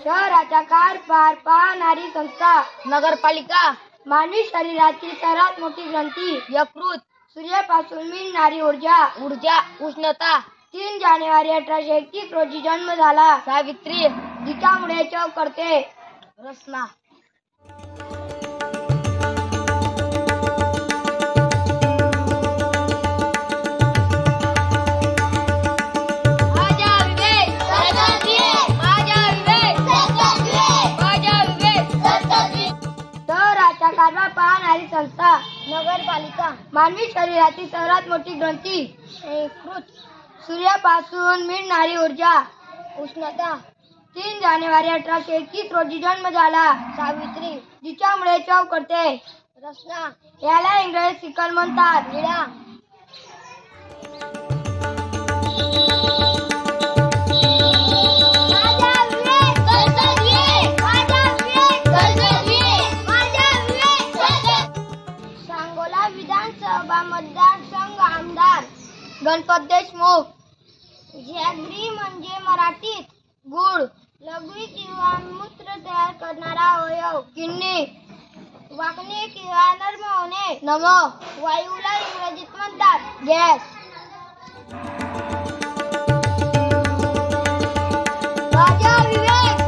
शहराचा कारभार पाहणारी संस्था नगरपालिका. मानवी शरीराची सर्वात मोठी ग्रंथी यकृत. सूर्यापासून मिळणारी ऊर्जा उष्णता. 3 जानेवारी 1831 रोजी जन्म झाला सावित्री. जिच्यामुळे चव करते रचना. शहराचा कारभार पाहणारी संस्था नगरपालिका. मानवी शरीराची सर्वात मोठी ग्रंथी यकृत. सूर्यापासून मिळणारी ऊर्जा उष्णता. 3 जानेवारी 1831 रोजी जन्म झाला सावित्री. जिच्यामुळे चव करते रचना. याला इंग्रजी सिकल म्हणतात. विडा. सांगोला विधानसभा मतदारसंघ आमदार गणपत देशमुख. जॅगरी म्हणजे मराठीत गुळ. लघवी किंवा मूत्र तयार करणारा अवयव. किडनी. वाकणे किंवा नर्म होणे. नम. वायूला इंग्रजीत म्हणतात गॅस. राजा विवेक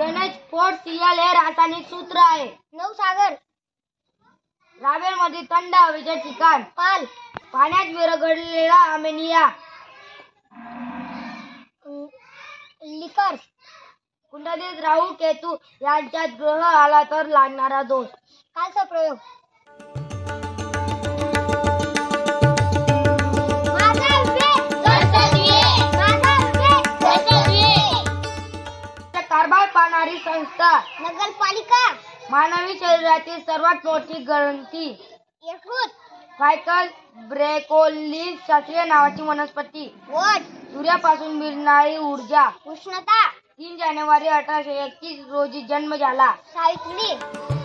NH4Cl हे रासायनिक सूत्र आहे. नवसागर. रावेर मध्ये थंड हवेचे ठिकाण. पाल. पाण्यात विरघळलेला अमोनिया. लिकर. कुंडलीत राहू केतू यांच्यात ग्रह आला तर लागणारा दोष. कालचा प्रयोग. कारभार पाहणारी संस्था नगरपालिका. मानवी शरीरातील सर्वात मोठी ग्रंथी यकृत. फायकल ब्रेकोलिस शास्त्रीय नावाची वनस्पती. वट. सूर्यापासून मिळणारी ऊर्जा. उष्णता. 3 जानेवारी 1831 रोजी जन्म झाला सावित्री.